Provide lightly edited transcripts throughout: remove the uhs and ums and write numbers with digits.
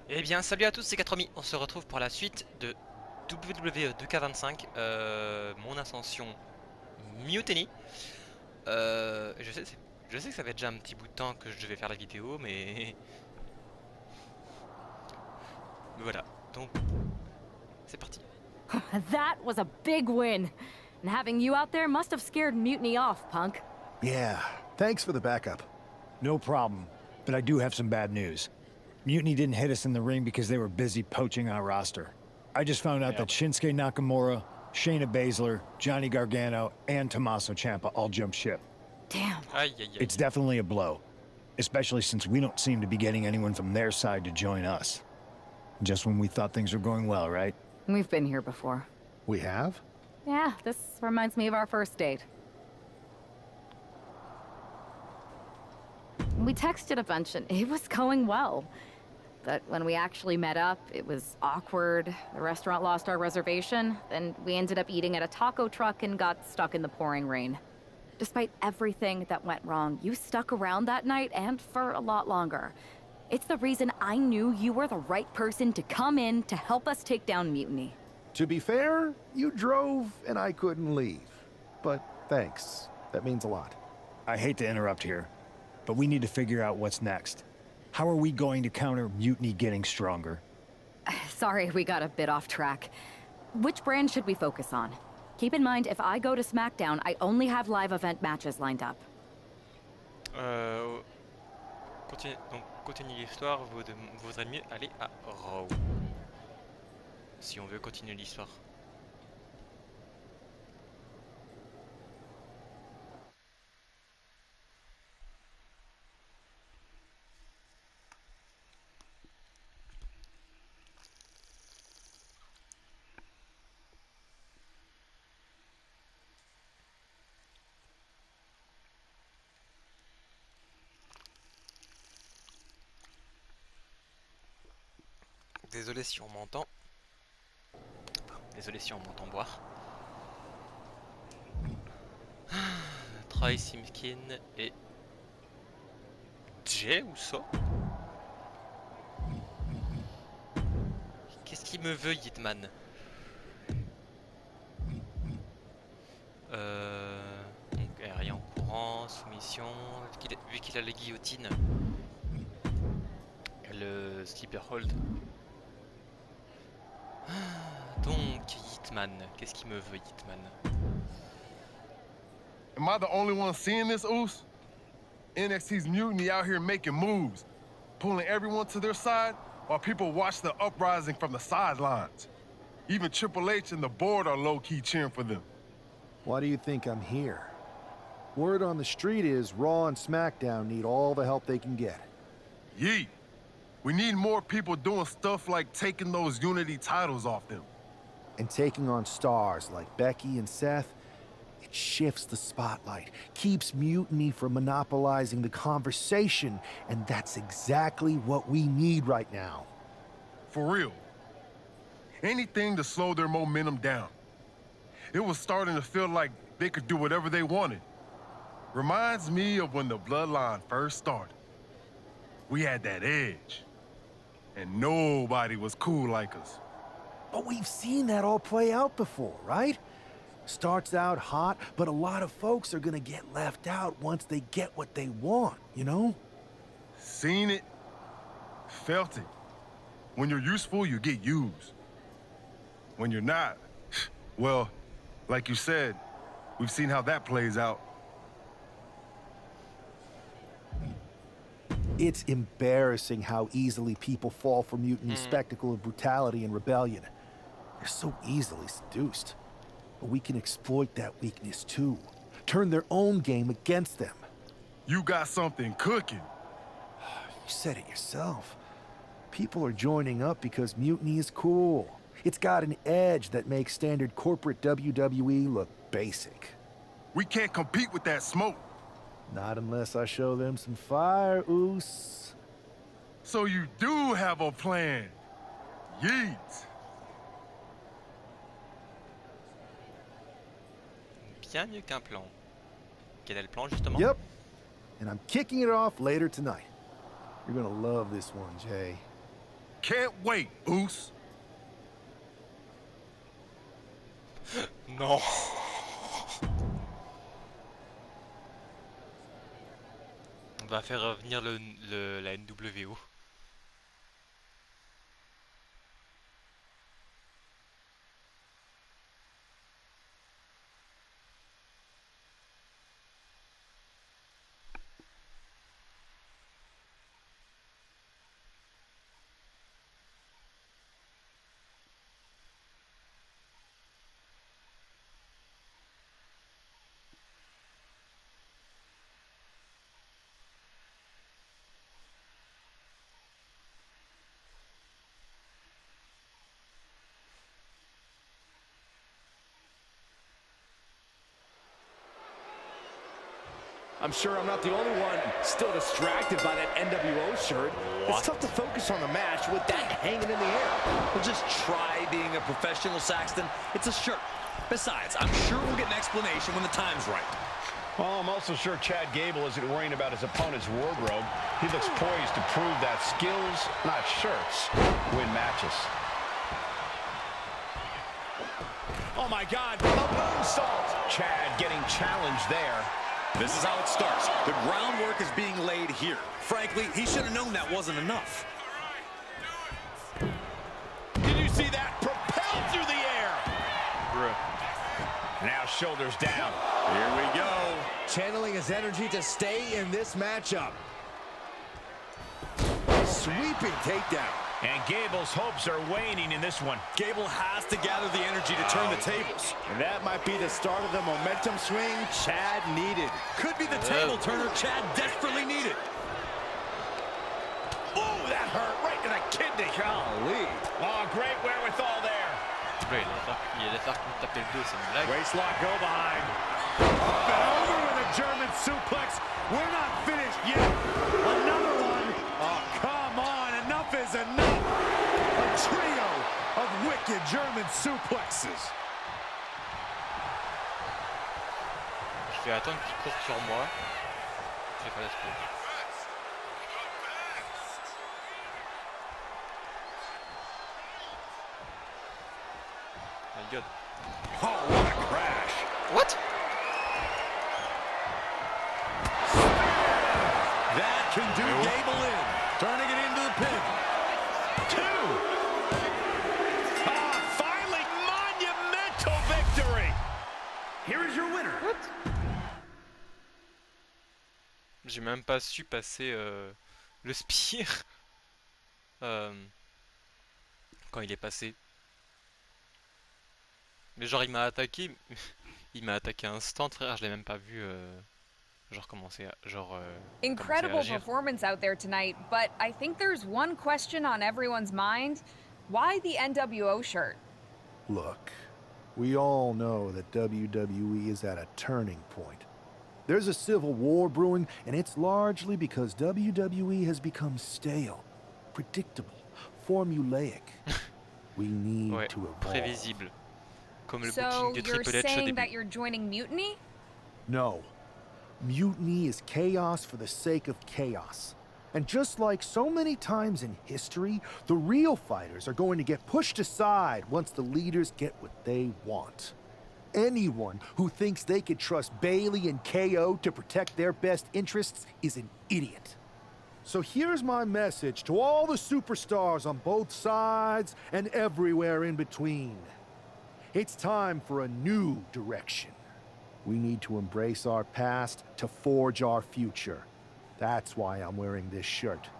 Eh bien, salut à tous, c'est Cattromy. On se retrouve pour la suite de Wwe 2K25, mon ascension Mutiny. Je sais que ça fait déjà un petit bout de temps que je devais faire la vidéo, mais voilà. Donc, c'est parti. That was a big win. And having you out there must have scared Mutiny off, punk. Yeah, thanks for the backup. No problem, but I do have some bad news. Mutiny didn't hit us in the ring because they were busy poaching our roster. I just found out that Shinsuke Nakamura, Shayna Baszler, Johnny Gargano, and Tommaso Ciampa all jumped ship. Damn. Aïe, aïe, aïe. It's definitely a blow, especially since we don't seem to be getting anyone from their side to join us. Just when we thought things were going well, right? We've been here before. We have? Yeah, this reminds me of our first date. We texted a bunch and it was going well. But when we actually met up, it was awkward. The restaurant lost our reservation, then we ended up eating at a taco truck and got stuck in the pouring rain. Despite everything that went wrong, you stuck around that night and for a lot longer. It's the reason I knew you were the right person to come in to help us take down Mutiny. To be fair, you drove and I couldn't leave. But thanks. That means a lot. I hate to interrupt here, but we need to figure out what's next. How are we going to counter Mutiny getting stronger? Sorry, we got a bit off track. Which brand should we focus on? Keep in mind, if I go to SmackDown, I only have live event matches lined up. Donc, continuer l'histoire, vaudrait mieux aller à Raw. Si on veut continuer l'histoire. Désolé si on m'entend. Désolé si on m'entend boire. Troy Simkin et Jay ou ça. Qu'est-ce qu'il me veut, Hitman? Donc aérien en courant, soumission. Vu qu'il a les guillotines, le sleeper hold. Donc, Hitman, qu'est-ce qu'il me veut, Hitman? Am I the only one seeing this, Oos? NXT's Mutiny out here making moves, pulling everyone to their side while people watch the uprising from the sidelines. Even Triple H and the board are low-key cheering for them. Why do you think I'm here? Word on the street is Raw and SmackDown need all the help they can get. Yeet. We need more people doing stuff like taking those Unity titles off them. And taking on stars like Becky and Seth, it shifts the spotlight, keeps Mutiny from monopolizing the conversation, and that's exactly what we need right now. For real. Anything to slow their momentum down. It was starting to feel like they could do whatever they wanted. Reminds me of when the Bloodline first started. We had that edge. And nobody was cool like us. But we've seen that all play out before, right? Starts out hot, but a lot of folks are gonna get left out once they get what they want, you know? Seen it, felt it. When you're useful, you get used. When you're not, well, like you said, we've seen how that plays out. It's embarrassing how easily people fall for Mutiny's spectacle of brutality and rebellion. They're so easily seduced. But we can exploit that weakness too. Turn their own game against them. You got something cooking. You said it yourself. People are joining up because Mutiny is cool. It's got an edge that makes standard corporate WWE look basic. We can't compete with that smoke. Not unless I show them some fire, Oos. So you do have a plan. Yeet. Bien mieux qu'un plan. Quel est le plan, justement? Yep. And I'm kicking it off later tonight. You're gonna love this one, Jay. can't wait, Oos. Non. On va faire revenir la NWO. I'm sure I'm not the only one still distracted by that NWO shirt. What? It's tough to focus on the match with that hanging in the air. Well, just try being a professional, Saxton. It's a shirt. Besides, I'm sure we'll get an explanation when the time's right. Well, I'm also sure Chad Gable isn't worrying about his opponent's wardrobe. He looks poised to prove that skills, not shirts, win matches. Oh my God, a moonsault! Chad getting challenged there. This is how it starts. The groundwork is being laid here. Frankly, he should have known that wasn't enough. Did you see that? Propelled through the air! Now shoulders down. Here we go. Channeling his energy to stay in this matchup. Sweeping takedown. And Gable's hopes are waning in this one. Gable has to gather the energy to turn the tables. And that might be the start of the momentum swing Chad needed. Could be the table turner Chad desperately needed. Oh, that hurt right to the kidney. Golly. Oh, great wherewithal there. Il y a des arcs qui me tapaient le dos, c'est une blague. Waistlock go behind. Up and over with a German suplex. We're not finished yet. Another one. Oh, come on. Enough is enough. A trio of wicked German suplexes. Je vais attendre qu'il court sur moi. Je vais pas l'esprit. My God. Oh, what a crash. What? That can do Gable in. Turning it into the pin. Two. Ah, finally, monumental victory. Here is your winner. J'ai même pas su passer le spire quand il est passé. Mais genre il m'a attaqué instant, frère, je l'ai même pas vu genre commencer à Incredible agir. performance out there tonight, but I think there's one question on everyone's mind. Why the NWO shirt? Look, we all know that WWE is at a turning point. There's a civil war brewing, and it's largely because WWE has become stale, predictable, formulaic. We need Ouais, to evolve. prévisible. Comme le So booking de you're Triple H au saying that début. you're joining Mutiny? No. Mutiny is chaos for the sake of chaos. And just like so many times in history, the real fighters are going to get pushed aside once the leaders get what they want. Anyone who thinks they could trust Bailey and KO to protect their best interests is an idiot. So here's my message to all the superstars on both sides and everywhere in between. It's time for a new direction. We need to embrace our past to forge our future. That's why I'm wearing this shirt.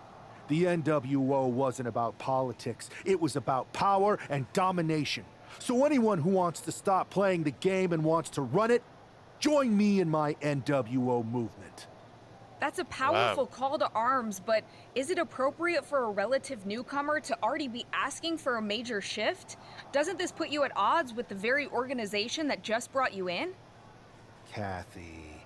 The NWO wasn't about politics. It was about power and domination. So anyone who wants to stop playing the game and wants to run it, join me in my NWO movement. That's a powerful call to arms, but is it appropriate for a relative newcomer to already be asking for a major shift? Doesn't this put you at odds with the very organization that just brought you in? Kathy,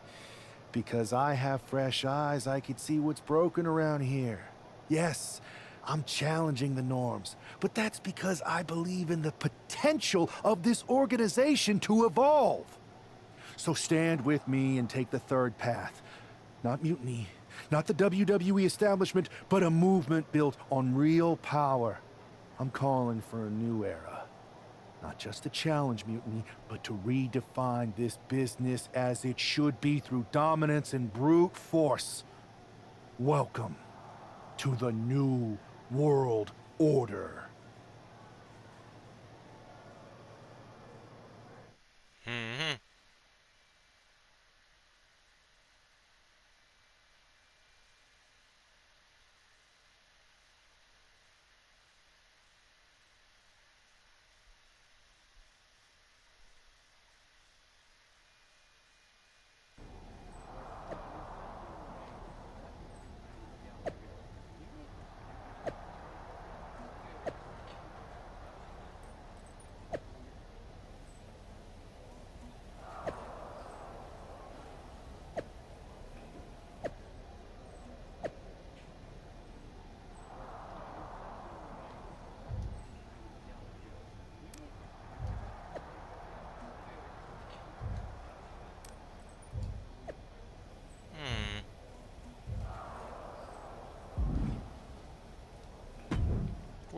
because I have fresh eyes, I could see what's broken around here. Yes, I'm challenging the norms, but that's because I believe in the potential of this organization to evolve. So stand with me and take the third path. Not mutiny, not the WWE establishment, but a movement built on real power, I'm calling for a new era. Not just to challenge mutiny, but to redefine this business as it should be through dominance and brute force. Welcome to the New World Order. Mhm.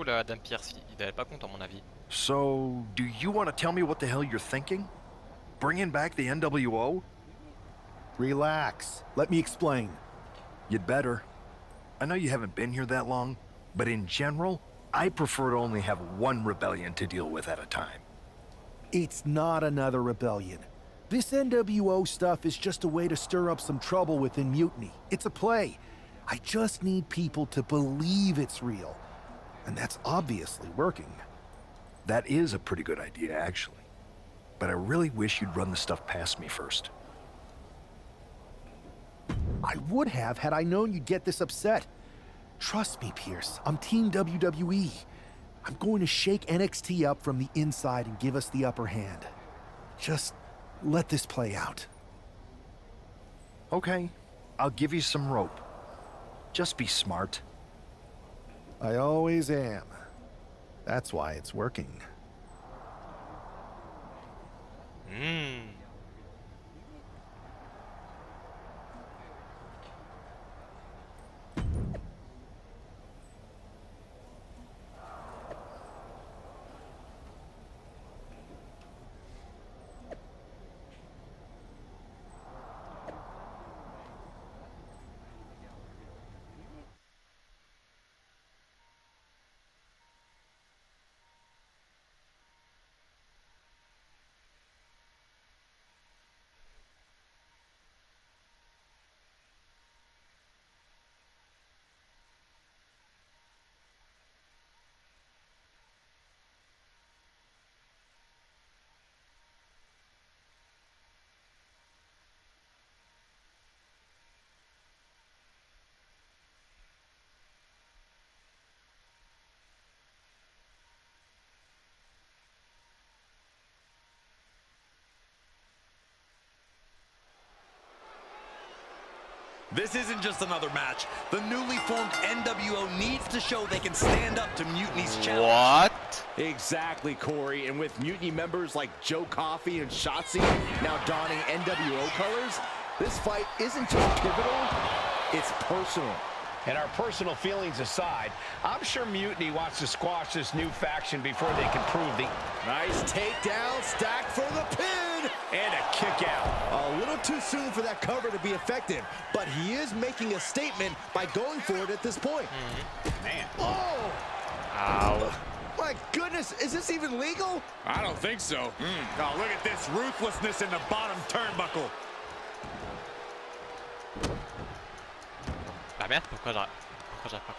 Oula, Dame Pierce, il va être pas content à mon avis. So, do you want to tell me what the hell you're thinking? Bringing back the NWO? Relax. Let me explain. You'd better. I know you haven't been here that long, but in general, I prefer to only have one rebellion to deal with at a time. It's not another rebellion. This NWO stuff is just a way to stir up some trouble within Mutiny. It's a play. I just need people to believe it's real. And that's obviously working. That is a pretty good idea, actually. But I really wish you'd run the stuff past me first. I would have had I known you'd get this upset. Trust me, Pierce. I'm Team WWE. I'm going to shake NXT up from the inside and give us the upper hand. Just let this play out. Okay, I'll give you some rope. Just be smart. I always am. That's why it's working. This isn't just another match. The newly formed NWO needs to show they can stand up to Mutiny's challenge. What? Exactly, Corey. And with Mutiny members like Joe Coffey and Shotzi now donning NWO colors, this fight isn't just pivotal, it's personal. And our personal feelings aside, I'm sure Mutiny wants to squash this new faction before they can prove the... Nice takedown, stacked for the pin, and a kick out. A little too soon for that cover to be effective, but he is making a statement by going for it at this point. Man. Oh! Ow. My goodness, is this even legal? I don't think so. Oh, look at this ruthlessness in the bottom turnbuckle. Ah merde, pourquoi j'arrive pas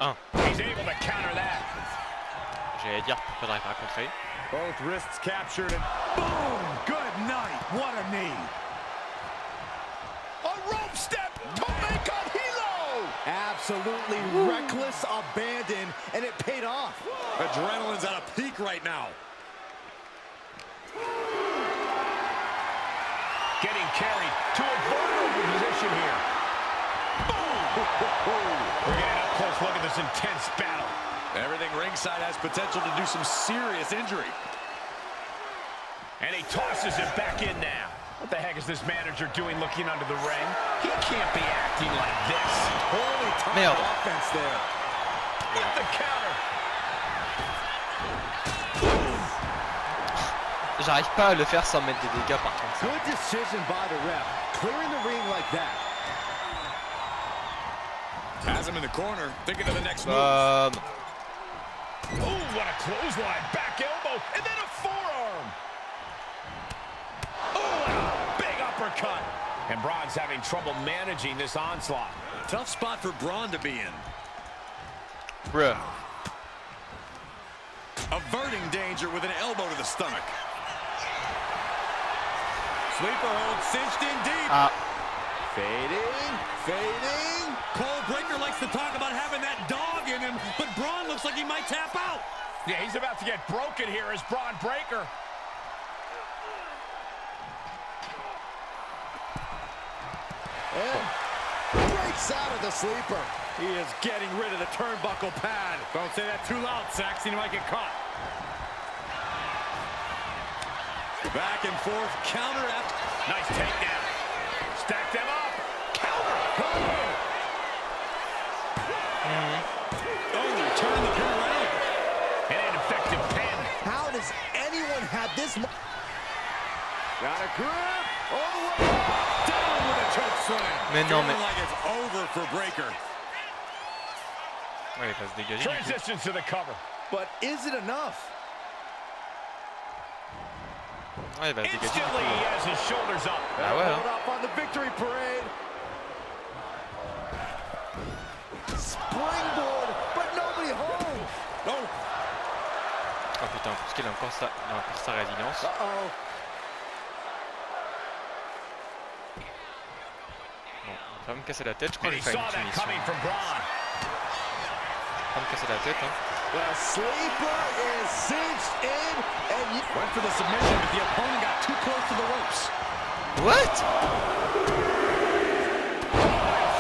à He's able to counter that. J'allais dire pourquoi j'arrive pas à contrer. Both wrists captured and boom! Good night. What a knee. A rope step to make a hero. Absolutely reckless abandon, and it paid off. Adrenaline's at a peak right now. Getting carried to a vulnerable position here. We're getting up close. Look at this intense battle. Everything ringside has potential to do some serious injury. And he tosses it back in now. What the heck is this manager doing looking under the ring? He can't be acting like this. Holy timed offense there. With the counter. j'arrive pas à le faire sans mettre des dégâts par contre. Good decision by the ref. Clearing the ring like that. Has him in the corner, thinking of the next move. Oh, what a clothesline. Back elbow, and then a forearm. Oh, and a big uppercut. And Braun's having trouble managing this onslaught. Tough spot for Braun to be in. Bruh. Averting danger with an elbow to the stomach. Sleeper hold cinched in deep. Fading, fading. Cole Breaker likes to talk about having that dog in him, but Braun looks like he might tap out. Yeah, he's about to get broken here as Braun Breaker. And breaks out of the sleeper. He is getting rid of the turnbuckle pad. Don't say that too loud, Saxon. You might get caught. Back and forth, counter after. Nice takedown. Stack them up. Counter. Oh, turn the pin around. An ineffective pin. How does anyone have this? Got a grip. All the way down with a choke slam. Mais non, mais... Feeling like it's over for Breaker. Ouais, il va se dégager. Transitions to the cover. But is it enough? Ouais, il va se dégager. Instantly, he has his shoulders up. Ah ouais, hein. Up on the victory parade. Springboard, but nobody home. Oh. Oh putain, parce qu'il a encore sa résilience. Uh-oh. Bon, il va me casser la tête, je crois And que he je vais saw faire une that coming soumission. from Braun. Il va me casser la tête, hein. The sleeper is cinched in, and you went for the submission, but the opponent got too close to the ropes. What?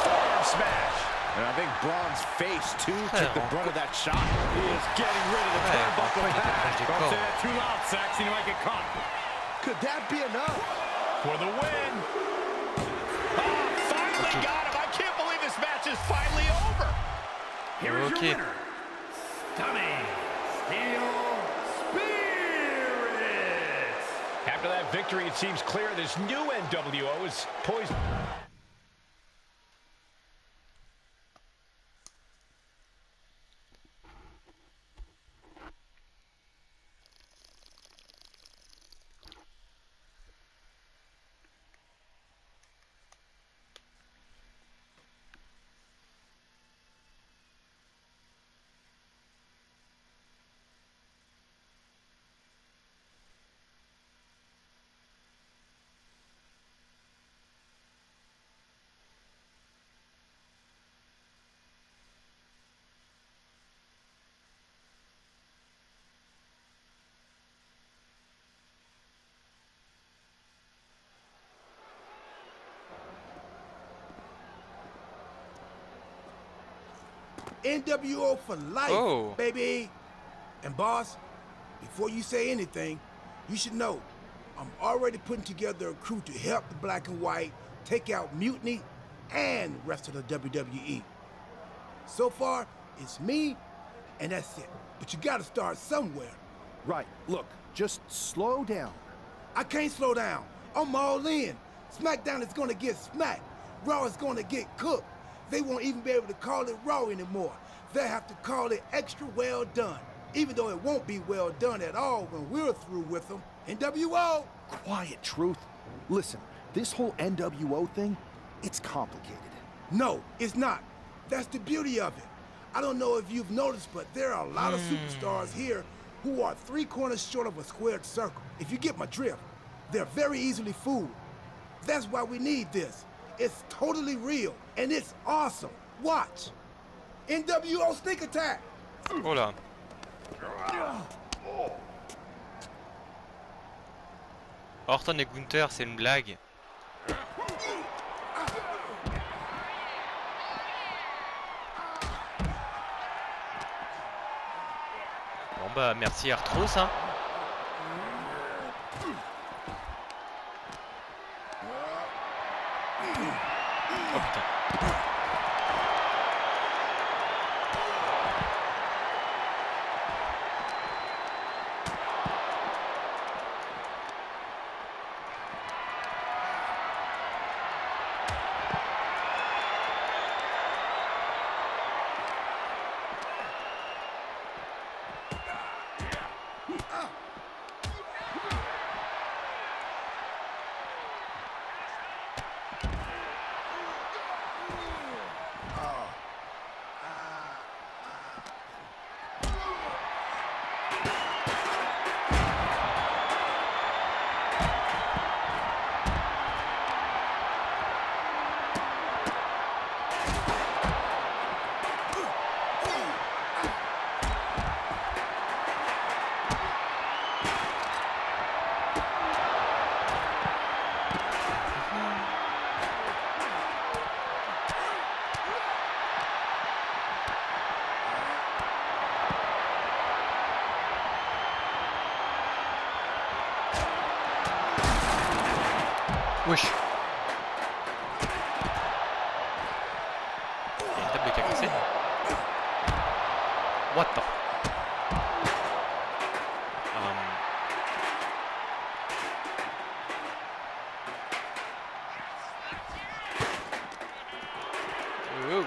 Forearm smash. And I think Braun's face, too, took the brunt of that shot. He is getting rid of the Ouais, turnbuckle il pad. était Don't pas say that too loud, Saxon. You might get caught. Could that be enough? For the win. Oh, finally got him. I can't believe this match is finally over. Here is Okay. your winner, Tommy Steel Spirit. After that victory, it seems clear this new NWO is poised. NWO for life, Oh. baby. And boss, before you say anything, you should know I'm already putting together a crew to help the Black and White take out Mutiny and the rest of the WWE. So far, it's me, and that's it. But you gotta start somewhere. Right. Look, just slow down. I can't slow down. I'm all in. SmackDown is gonna get smacked. Raw is gonna get cooked. They won't even be able to call it Raw anymore. They'll have to call it extra well done, even though it won't be well done at all when we're through with them. NWO! Quiet, Truth. Listen, this whole NWO thing, it's complicated. No, it's not. That's the beauty of it. I don't know if you've noticed, but there are a lot of superstars here who are 3 corners short of a squared circle. If you get my drift, they're very easily fooled. That's why we need this. It's totally real, and it's awesome. Watch. NWO sneak attack. Oh là. Orton et Gunther, c'est une blague. Bon bah merci Arthros hein. Oh putain. Wesh. Il y a une table qui a cassé. What the... Oh.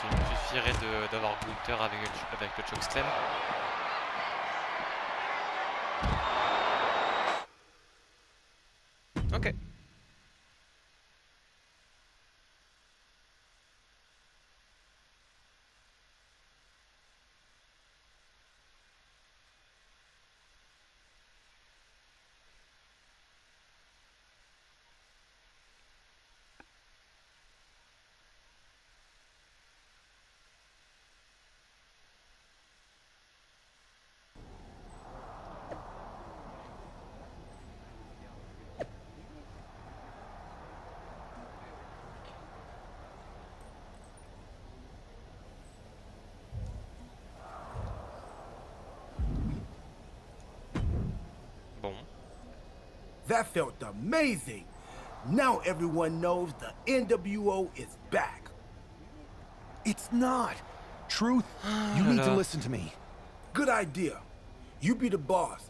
Il suffirait d'avoir Gunther avec le chokeslam. Ok. Bon. That felt amazing. Now everyone knows the NWO is back. It's not. Truth, you need to listen to me. Good idea. You be the boss,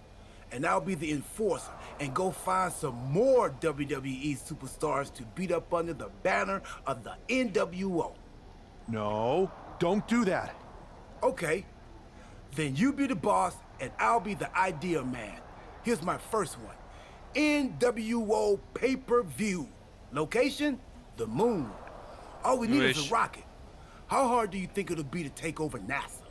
and I'll be the enforcer, and go find some more WWE superstars to beat up under the banner of the NWO. No, don't do that. Okay. Then you be the boss, and I'll be the idea man. Here's my first one. NWO pay-per-view. Location? The moon. All we need is a rocket. How hard do you think it'll be to take over NASA?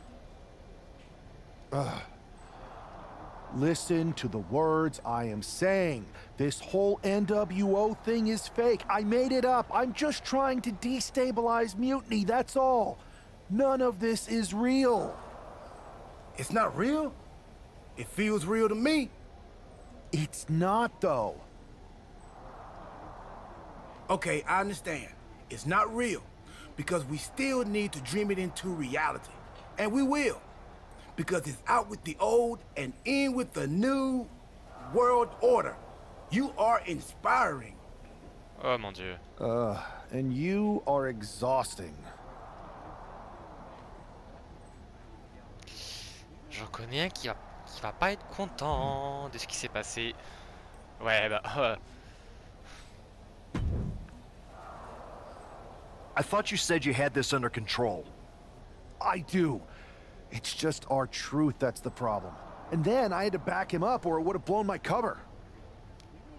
Listen to the words I am saying. This whole NWO thing is fake. I made it up. I'm just trying to destabilize Mutiny, that's all. None of this is real. It's not real? It feels real to me. It's not, though. Okay, I understand. It's not real, because we still need to dream it into reality. And we will, because it's out with the old and in with the new world order. You are inspiring. Oh mon dieu. And you are exhausting. J'en connais un qui va pas être content de ce qui s'est passé. Ouais, bah... I thought you said you had this under control. I do. It's just our truth that's the problem. And then I had to back him up or it would have blown my cover.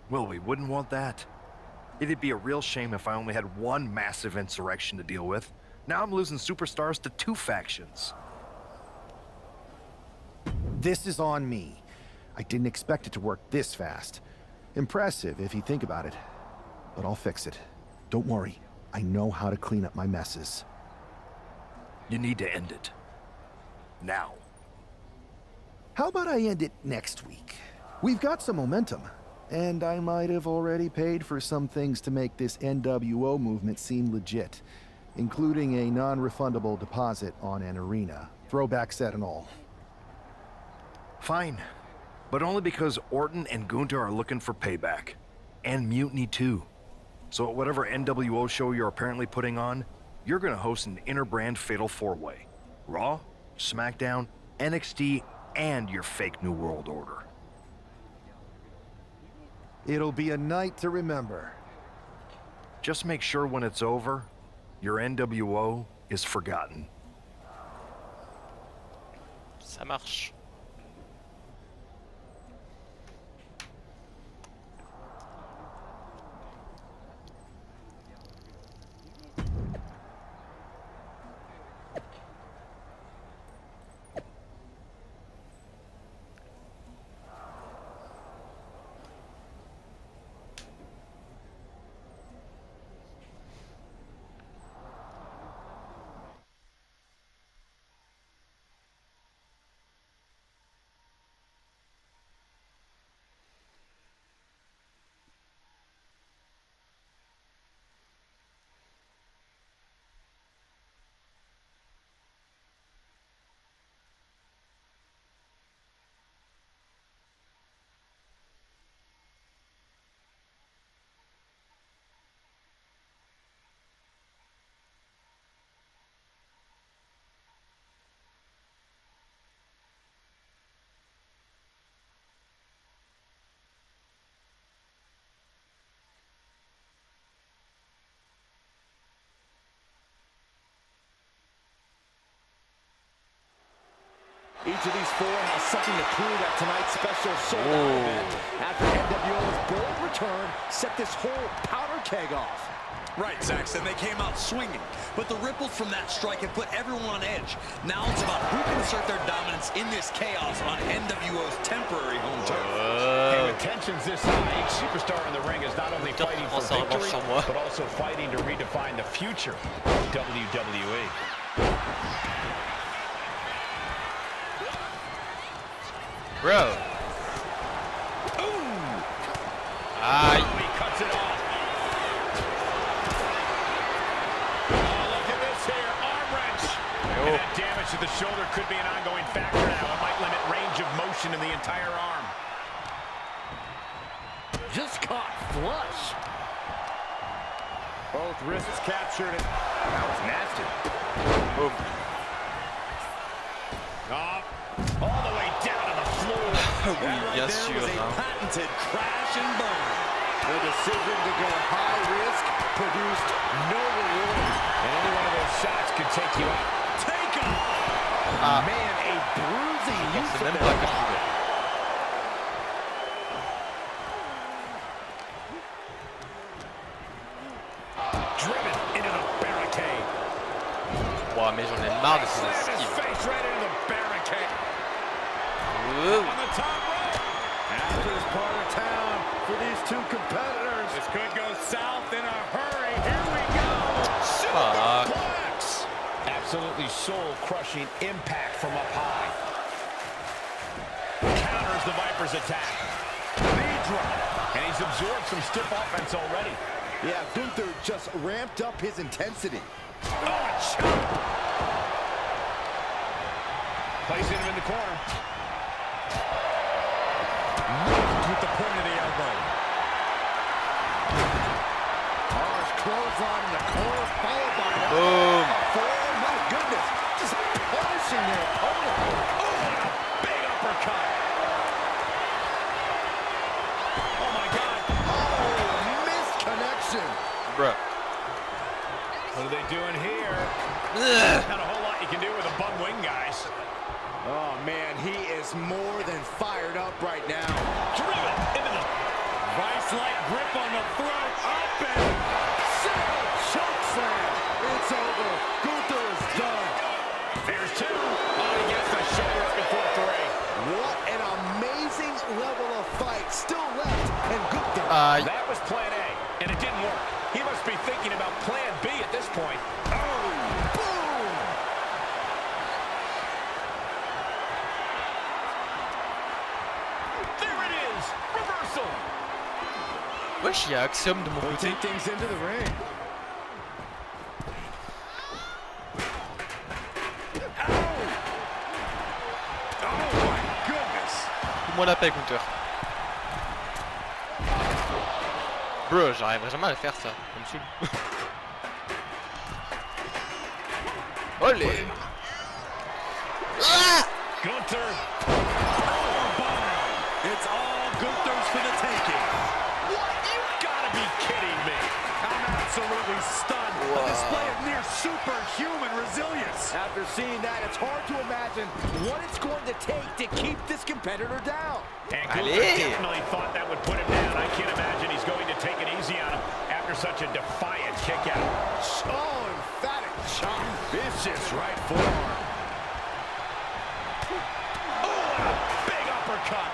Well, we wouldn't want that. It'd be a real shame if I only had one massive insurrection to deal with. Now I'm losing superstars to two factions. This is on me. I didn't expect it to work this fast. Impressive if you think about it. But I'll fix it. Don't worry. I know how to clean up my messes. You need to end it. Now. How about I end it next week? We've got some momentum. And I might have already paid for some things to make this NWO movement seem legit. Including a non-refundable deposit on an arena. Throwback set and all. Fine. But only because Orton and Gunther are looking for payback. And Mutiny too. So at whatever NWO show you're apparently putting on, you're gonna host an inter-brand fatal four-way. Raw, SmackDown, NXT, and your fake New World Order. It'll be a night to remember. Just make sure when it's over, your NWO is forgotten. Ça marche. Each of these four has something to prove at tonight's special sold-out event. After NWO's bold return set this whole powder keg off. Right, Saxton, they came out swinging, but the ripples from that strike have put everyone on edge. Now it's about who can assert their dominance in this chaos on NWO's temporary home turf. And with tensions this high, each superstar in the ring is not only fighting for victory, but also fighting to redefine the future of WWE. Bro. Aye. Oh, he cuts it off. And that damage to the shoulder could be an ongoing factor now. It might limit range of motion in the entire arm. Just caught flush. Both wrists captured it. That was nasty. Boom. All the way down to the floor. Oui, bien sûr. Patented crash and burn. The decision to go high risk produced no reward. And any one of those shots could take you out. Take off! Man, a bruising use of that body. Driven into the barricade. Wow, mais j'en ai marre de ces esquives. Face right into the barricade. Whoa. On the top rope. After this part of town for these two competitors. This could go south in a hurry. Here we go. Fuck. Superplex. Absolutely soul-crushing impact from up high. Counters the Viper's attack. Knee drop. And he's absorbed some stiff offense already. Yeah, Gunther just ramped up his intensity. Oh, a shot. Placing him in the corner. Knocked with the point of the elbow. Harsh clothesline in the corner, followed by a Boom. forward. My goodness, just punishing their opponent. Oh, big uppercut. Oh, my God. Oh, missed connection. Bruh. What are they doing here? Not a whole lot you can do with a bum wing, guys. Oh, man, he is more than fired up right now. Driven into the Vice-like grip on the throat. Up and choke slam. It's over. Gunther is done. There's two. Oh, he gets the shoulder up before three. What an amazing level of fight still left. And Gunther. That was plan A, and it didn't work. He must be thinking about plan B at this point. Oh, boom. There it is. Reversal. Wesh, il y a Axiom de mon We'll côté. take things into the ring. Oh, my goodness. Moi la paix, Gunther. Bro, j'arriverai jamais à le faire ça. Ça me saoule. Olé. Ah! Gunther. It's all Gunther's for the taking. What? You gotta be kidding me. I'm absolutely stunned. A display of near superhuman resilience. After seeing that, it's hard to imagine what it's going to take to keep this competitor down. And Gunther definitely thought that would put him down. I can't imagine he's going to take it easy on him after such a defiant kick out. Oh, emphatic chop. Vicious right forearm. Oh, big uppercut.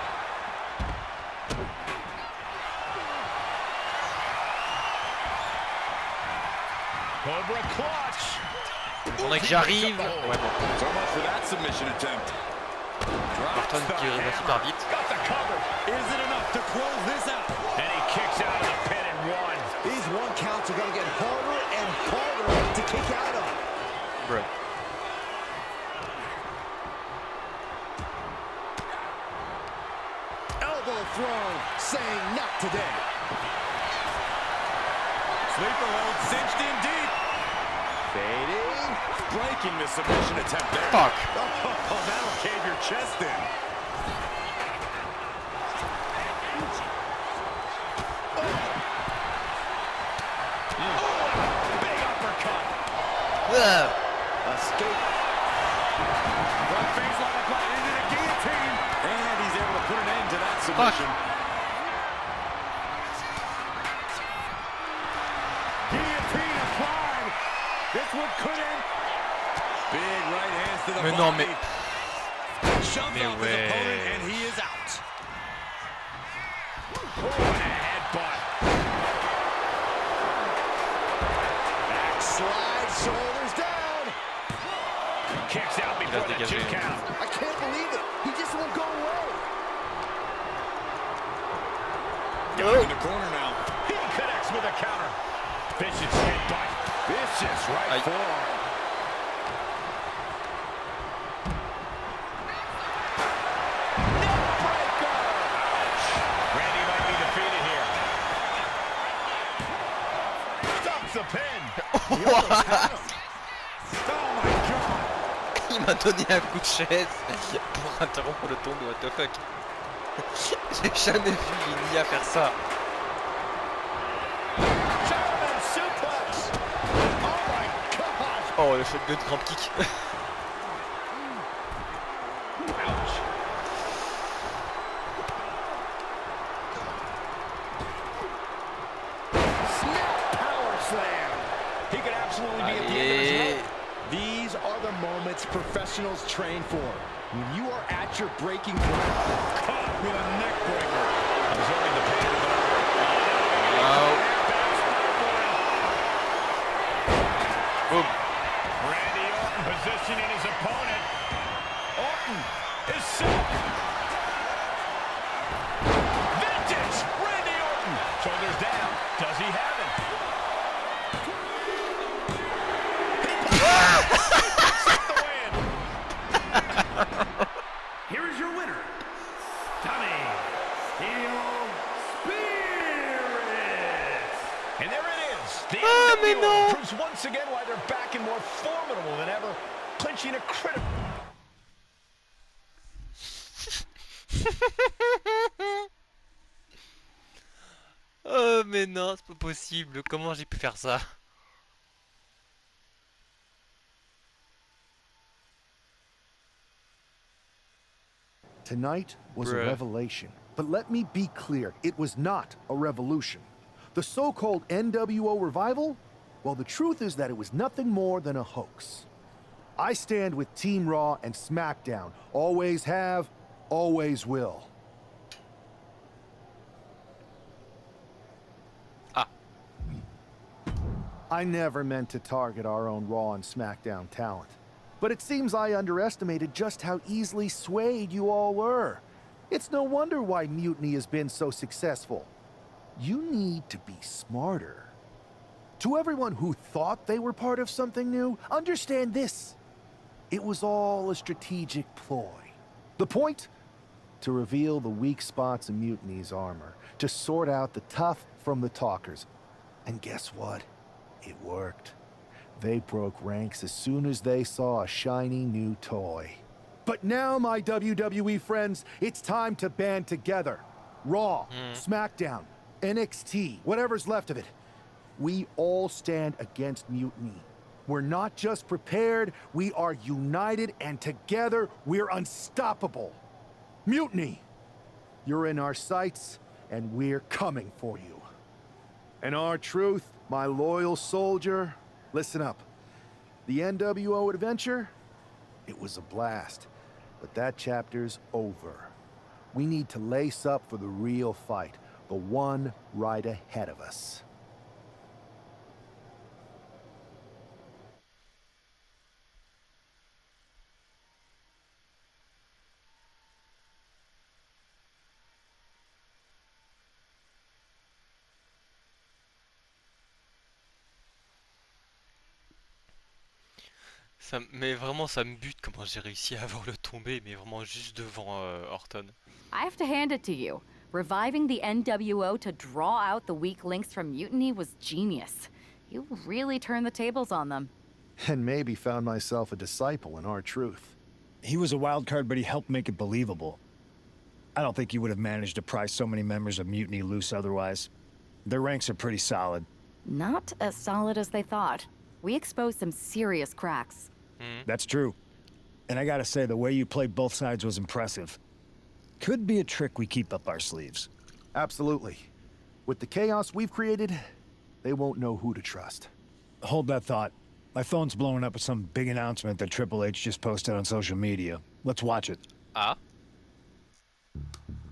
Cobra clutch. On a que j'arrive. Ouais, bon. So much for that submission attempt. Barton qui va super vite. Got the cover. Is it enough to close this out? And he kicks out of the pin and one. These one counts are going to get harder and harder to kick out of. Bro. Elbow thrown, saying not today. Sleeper hold cinched in deep. Fading, breaking the submission attempt there. Fuck. Oh, that'll cave your chest in. Big uppercut. Ugh. Escape. Baseline applied into the guillotine. And he's able to put an end to that submission. Guillotine applied. This one could end. Big right hands to the body. Non, mais... Shoves Mais off his ouais. opponent and he is out. Oh, and a headbutt. Backslide, shoulders down. Kicks out before the 2 count. I can't believe it. He just won't go away. Going in the corner now. He connects with a counter. Vicious headbutt. Vicious right forearm. Il m'a donné un coup de chaise pour interrompre le tour de what the fuck. J'ai jamais vu Lini faire ça. Oh, le shotgun grand kick. These are the moments professionals train for. When you are at your breaking point, Caught with a neck breaker. Absorbing the pain of it. Boom. Randy Orton positioning his opponent. Orton is set. Vintage Randy Orton. Shoulders down. Does he have it? here is your winner, Stunning Steel Spirit. And there it is. The NWO proves once again why they're back and more formidable than ever, clinching a critical... Oh mais non, c'est pas possible. Comment j'ai pu faire ça? Tonight was a Bruh. revelation. But let me be clear, it was not a revolution. The so-called NWO revival? Well, the truth is that it was nothing more than a hoax. I stand with Team Raw and SmackDown. Always have, always will. I never meant to target our own Raw and SmackDown talent. But it seems I underestimated just how easily swayed you all were. It's no wonder why Mutiny has been so successful. You need to be smarter. To everyone who thought they were part of something new, understand this. It was all a strategic ploy. The point? To reveal the weak spots in Mutiny's armor, to sort out the tough from the talkers. And guess what? It worked. They broke ranks as soon as they saw a shiny new toy. But now, my WWE friends, it's time to band together. Raw, SmackDown, NXT, whatever's left of it. We all stand against Mutiny. We're not just prepared, we are united, and together we're unstoppable. Mutiny, you're in our sights, and we're coming for you. And our truth, my loyal soldier, listen up. The NWO adventure, it was a blast, but that chapter's over. We need to lace up for the real fight, the one right ahead of us. Mais vraiment, ça me bute comment j'ai réussi à avoir le tombé, mais vraiment juste devant Orton. I have to hand it to you. Reviving the NWO to draw out the weak links from Mutiny was genius. You really turned the tables on them. And maybe found myself a disciple in our truth. He was a wild card, but he helped make it believable. I don't think you would have managed to pry so many members of Mutiny loose otherwise. Their ranks are pretty solid. Not as solid as they thought. We exposed some serious cracks. That's true. And I gotta say, the way you played both sides was impressive. Could be a trick we keep up our sleeves. Absolutely. With the chaos we've created, they won't know who to trust. Hold that thought. My phone's blowing up with some big announcement that Triple H just posted on social media. Let's watch it. Ah.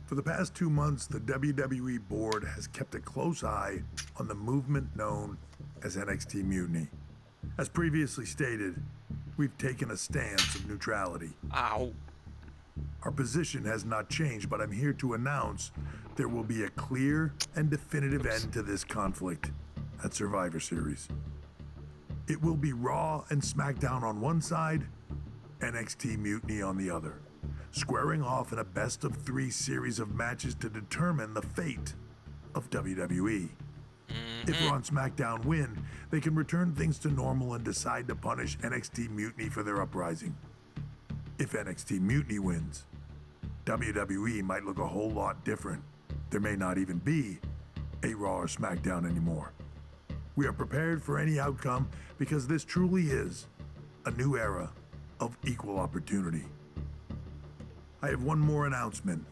For the past 2 months, the WWE board has kept a close eye on the movement known as NXT Mutiny. As previously stated, we've taken a stance of neutrality. Ow. Our position has not changed, but I'm here to announce there will be a clear and definitive end to this conflict at Survivor Series. It will be Raw and SmackDown on one side, NXT Mutiny on the other, squaring off in a best-of-3 series of matches to determine the fate of WWE. If Raw and SmackDown win, they can return things to normal and decide to punish NXT Mutiny for their uprising. If NXT Mutiny wins, WWE might look a whole lot different. There may not even be a Raw or SmackDown anymore. We are prepared for any outcome because this truly is a new era of equal opportunity. I have one more announcement.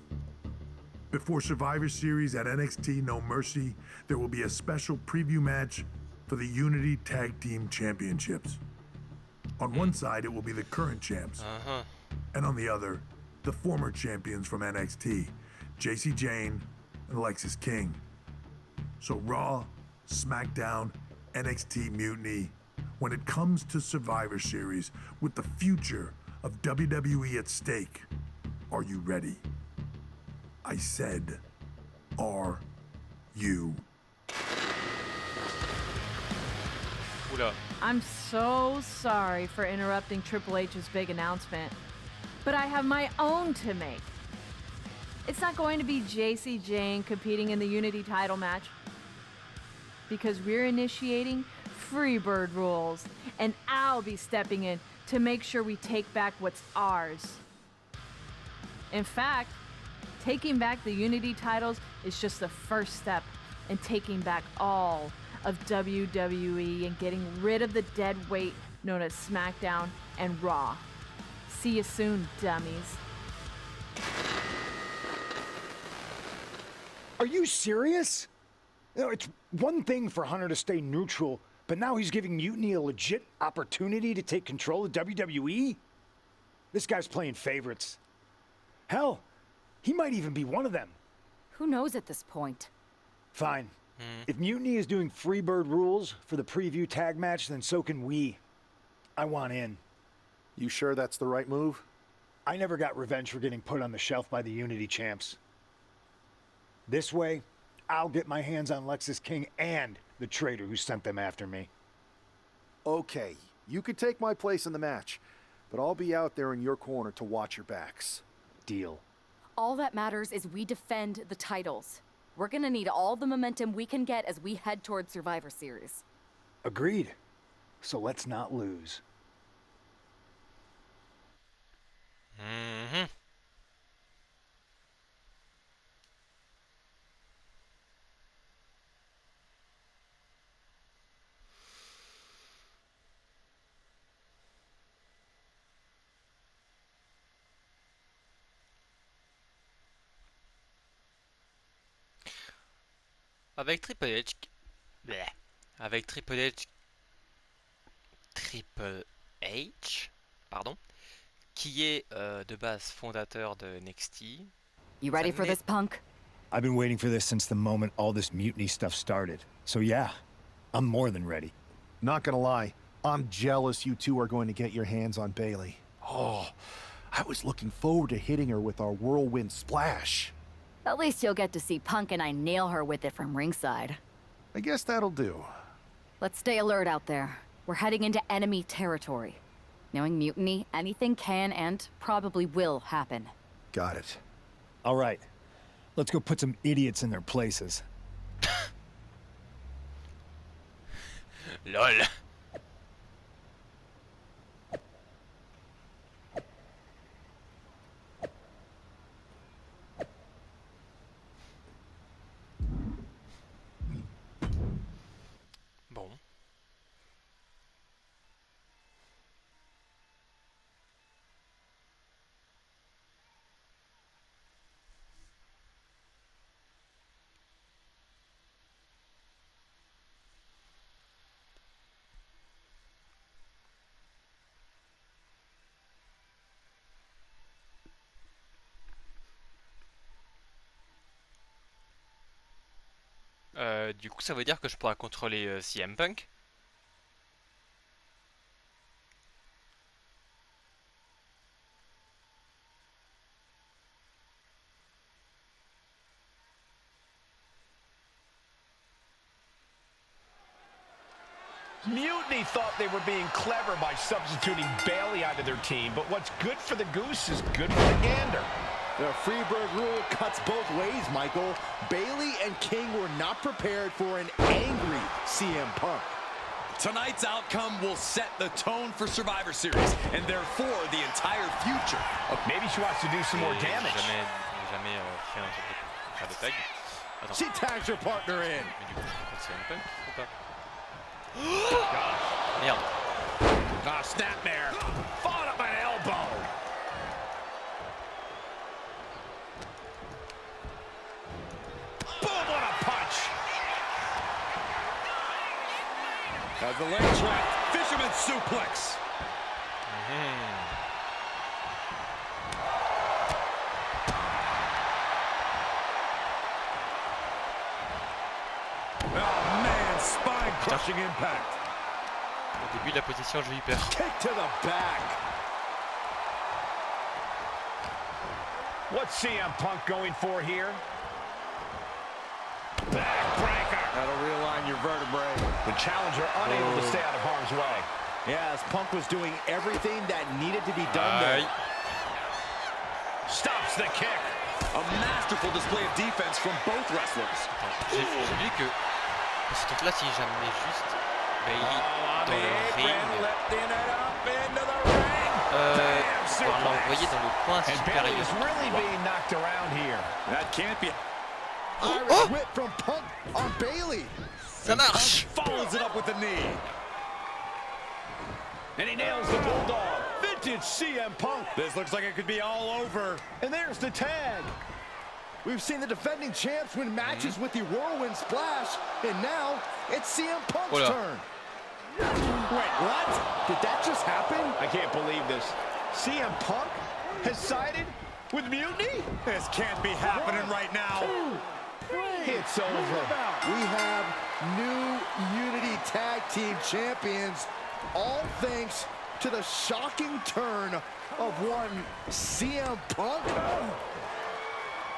Before Survivor Series at NXT No Mercy, there will be a special preview match for the Unity Tag Team Championships. On one side, it will be the current champs, and on the other, the former champions from NXT, JC Jane and Alexis King. So Raw, SmackDown, NXT Mutiny, when it comes to Survivor Series, with the future of WWE at stake, are you ready? I said, are you? Oula. I'm so sorry for interrupting Triple H's big announcement, but I have my own to make. It's not going to be JC Jane competing in the Unity title match, because we're initiating Freebird rules, and I'll be stepping in to make sure we take back what's ours. In fact, taking back the Unity titles is just the first step in taking back all of WWE and getting rid of the dead weight known as SmackDown and Raw. See you soon, dummies. Are you serious? You know, it's one thing for Hunter to stay neutral, but now he's giving Mutiny a legit opportunity to take control of WWE? This guy's playing favorites. Hell, he might even be one of them. Who knows at this point? Fine. If Mutiny is doing Freebird rules for the preview tag match, then so can we. I want in. You sure that's the right move? I never got revenge for getting put on the shelf by the Unity champs. This way, I'll get my hands on Lexis King and the traitor who sent them after me. Okay, you could take my place in the match, but I'll be out there in your corner to watch your backs. Deal. All that matters is we defend the titles. We're gonna need all the momentum we can get as we head towards Survivor Series. Agreed. So let's not lose. Avec Triple H, avec Triple H, pardon, qui est de base fondateur de NXT. You ready for this, punk? I've been waiting for this since the moment all this Mutiny stuff started. So yeah, I'm more than ready. Not gonna lie, I'm jealous you two are going to get your hands on Bayley. Oh, I was looking forward to hitting her with our whirlwind splash. At least you'll get to see Punk and I nail her with it from ringside. I guess that'll do. Let's stay alert out there. We're heading into enemy territory. Knowing Mutiny, anything can and probably will happen. Got it. All right. Let's go put some idiots in their places. LOL. Bon. Du coup, ça veut dire que je pourrais contrôler CM Punk. Mutiny thought they were being clever by substituting Bailey onto their team, but what's good for the goose is good for the gander. The Freeburg rule cuts both ways, Michael. Bailey and King were not prepared for an angry CM Punk. Tonight's outcome will set the tone for Survivor Series, and therefore the entire future. Maybe she wants to do some more damage. Jamais fait un truc de faire de tag. Attends. She tags her partner in. Mais du coup, c'est CM Punk ou pas? Merde. Ah, snapmare. Followed up by an elbow. Boom, what a punch. As the legs wrapped, fisherman suplex. Oh man, spine-crushing impact. Au début de la position, j'ai eu peur. Kick to the back. What's CM Punk going for here? Backbreaker. That'll realign your vertebrae. The challenger unable to stay out of harm's way. Yeah, as Punk was doing everything that needed to be done there. Stops the kick. A masterful display of defense from both wrestlers. J'ai vu que ce truc-là, si jamais juste Bailey dans le ring, pouvoir l'envoyer dans le coin supérieur. Is really being knocked around here. That can't be. Irish whip from Punk on Bailey. Ça marche. Follows it up with the knee. And he nails the bulldog. Vintage CM Punk. This looks like it could be all over. And there's the tag. We've seen the defending champs win matches with the whirlwind splash, and now it's CM Punk's turn. Wait, what? Did that just happen? I can't believe this. CM Punk has sided with Mutiny? This can't be happening right now. It's over. We have new Unity Tag Team Champions, all thanks to the shocking turn of one CM Punk.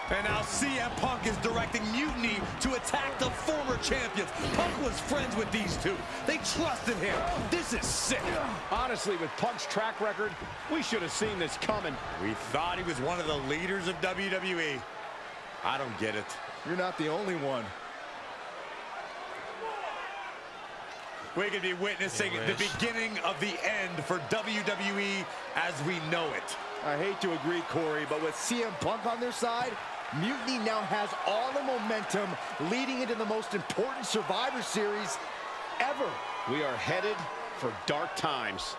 And now CM Punk is directing Mutiny to attack the former champions. Punk was friends with these two. They trusted him. This is sick. Honestly, with Punk's track record, we should have seen this coming. We thought he was one of the leaders of WWE. I don't get it. You're not the only one. We could be witnessing the beginning of the end for WWE as we know it. I hate to agree, Corey, but with CM Punk on their side, Mutiny now has all the momentum leading into the most important Survivor Series ever. We are headed for dark times.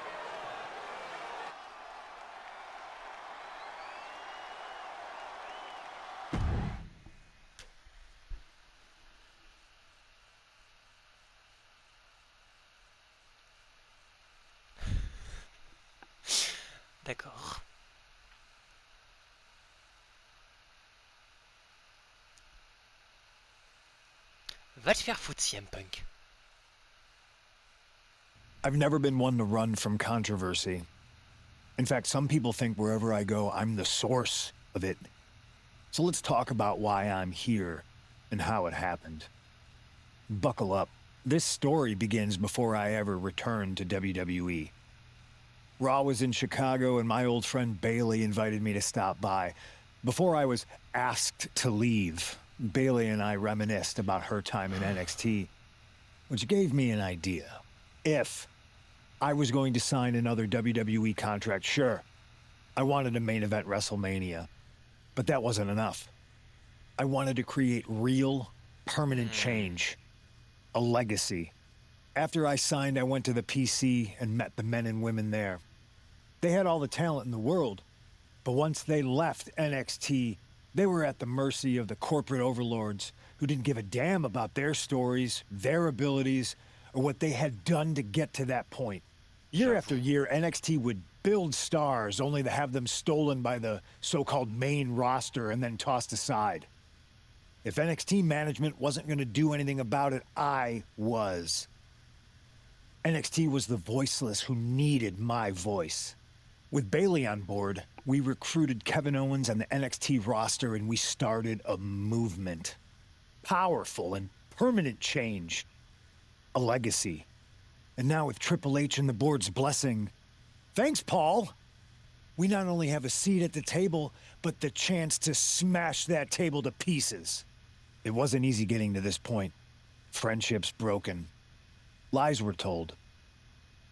D'accord. Va te faire foutre, CM Punk. I've never been one to run from controversy. In fact, some people think wherever I go, I'm the source of it. So let's talk about why I'm here and how it happened. Buckle up. This story begins before I ever returned to WWE. Raw was in Chicago, and my old friend Bailey invited me to stop by. Before I was asked to leave, Bailey and I reminisced about her time in NXT, which gave me an idea. If I was going to sign another WWE contract, sure, I wanted to main event WrestleMania, but that wasn't enough. I wanted to create real, permanent change, a legacy. After I signed, I went to the PC and met the men and women there. They had all the talent in the world, but once they left NXT, they were at the mercy of the corporate overlords who didn't give a damn about their stories, their abilities, or what they had done to get to that point. Year after year, NXT would build stars only to have them stolen by the so-called main roster and then tossed aside. If NXT management wasn't going to do anything about it, I was. NXT was the voiceless who needed my voice. With Bayley on board, we recruited Kevin Owens and the NXT roster, and we started a movement. Powerful and permanent change. A legacy. And now with Triple H and the board's blessing, thanks, Paul! We not only have a seat at the table, but the chance to smash that table to pieces. It wasn't easy getting to this point. Friendships broken. Lies were told.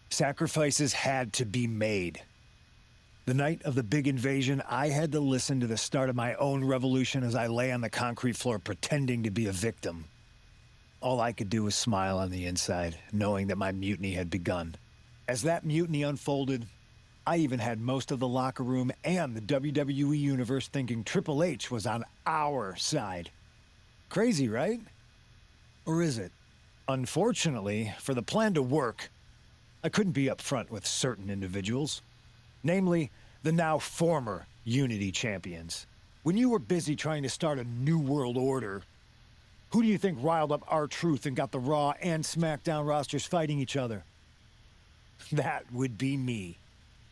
Sacrifices had to be made. The night of the big invasion, I had to listen to the start of my own revolution as I lay on the concrete floor pretending to be a victim. All I could do was smile on the inside, knowing that my mutiny had begun. As that mutiny unfolded, I even had most of the locker room and the WWE Universe thinking Triple H was on our side. Crazy, right? Or is it? Unfortunately, for the plan to work, I couldn't be upfront with certain individuals. Namely, the now former Unity champions. When you were busy trying to start a new world order, who do you think riled up R-Truth and got the Raw and SmackDown rosters fighting each other? That would be me.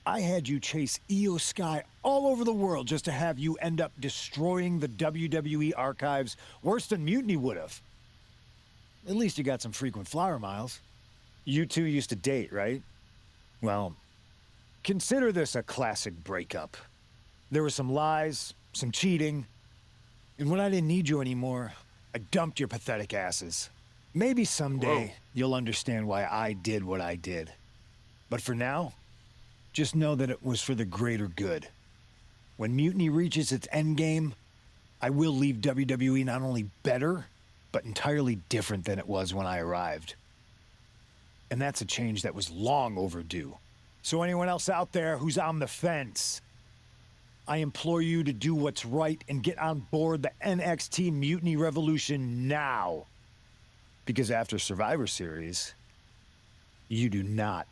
I had you chase Io Sky all over the world just to have you end up destroying the WWE archives worse than Mutiny would have. At least you got some frequent flower miles. You two used to date, right? Well, consider this a classic breakup. There were some lies, some cheating, and when I didn't need you anymore, I dumped your pathetic asses. Maybe someday you'll understand why I did what I did. But for now, just know that it was for the greater good. When Mutiny reaches its endgame, I will leave WWE not only better, but entirely different than it was when I arrived. And that's a change that was long overdue. So anyone else out there who's on the fence, I implore you to do what's right and get on board the NXT Mutiny Revolution now. Because after Survivor Series, you do not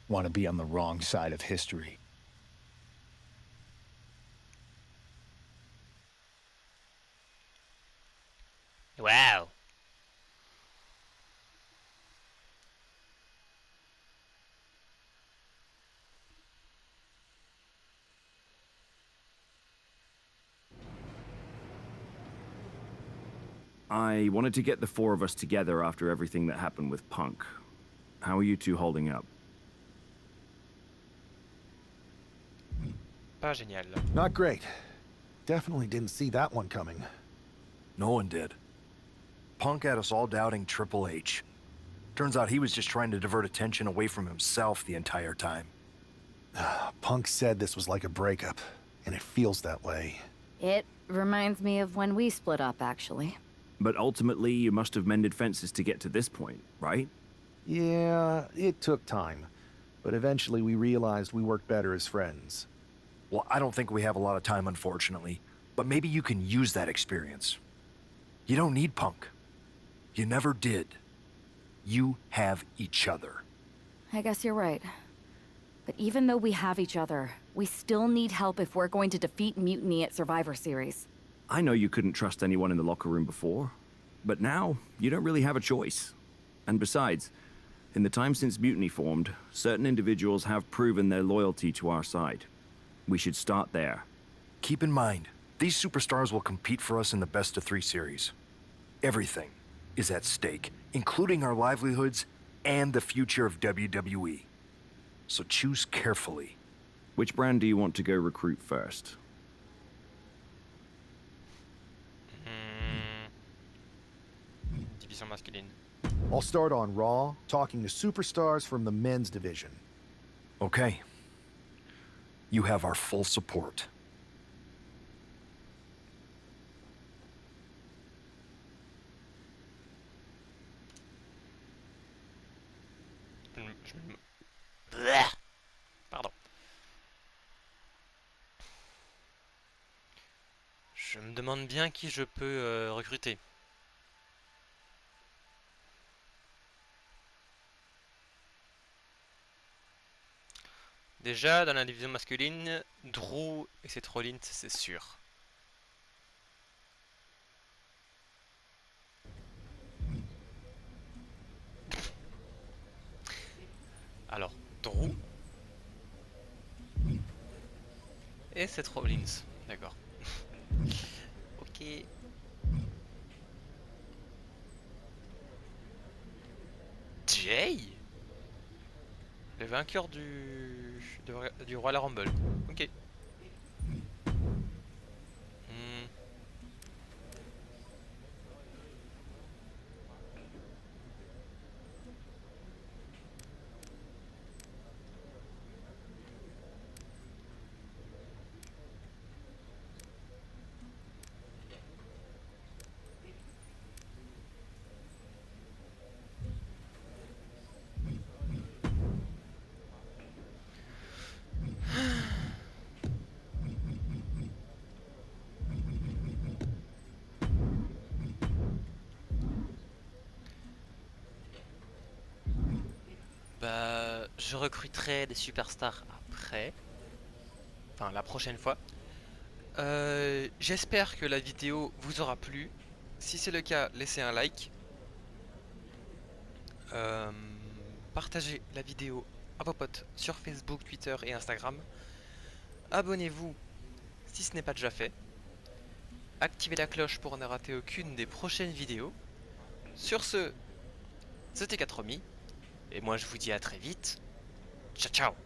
want to be on the wrong side of history. Wow. I wanted to get the four of us together after everything that happened with Punk. How are you two holding up? Pas génial. Not great. Definitely didn't see that one coming. No one did. Punk had us all doubting Triple H. Turns out he was just trying to divert attention away from himself the entire time. Punk said this was like a breakup, and it feels that way. It reminds me of when we split up, actually. But ultimately, you must have mended fences to get to this point, right? Yeah, it took time. But eventually we realized we worked better as friends. Well, I don't think we have a lot of time, unfortunately. But maybe you can use that experience. You don't need Punk. You never did. You have each other. I guess you're right. But even though we have each other, we still need help if we're going to defeat Mutiny at Survivor Series. I know you couldn't trust anyone in the locker room before, but now you don't really have a choice. And besides, in the time since Mutiny formed, certain individuals have proven their loyalty to our side. We should start there. Keep in mind, these superstars will compete for us in the best-of-3 series. Everything is at stake, including our livelihoods and the future of WWE. So choose carefully. Which brand do you want to go recruit first? Division masculine. I'll start on Raw, talking to superstars from the men's division. Okay. You have our full support. Pardon. Je me demande bien qui je peux recruter. Déjà, dans la division masculine, Drew et Seth Rollins, c'est sûr. Alors, Drew. Et Seth Rollins. D'accord. Ok. Jay, le vainqueur du Royal Rumble. Ok. Bah, je recruterai des superstars après. Enfin, la prochaine fois. J'espère que la vidéo vous aura plu. Si c'est le cas, laissez un like. Partagez la vidéo à vos potes sur Facebook, Twitter et Instagram. Abonnez-vous si ce n'est pas déjà fait. Activez la cloche pour ne rater aucune des prochaines vidéos. Sur ce, c'était Cattromy. Et moi je vous dis à très vite. Ciao ciao.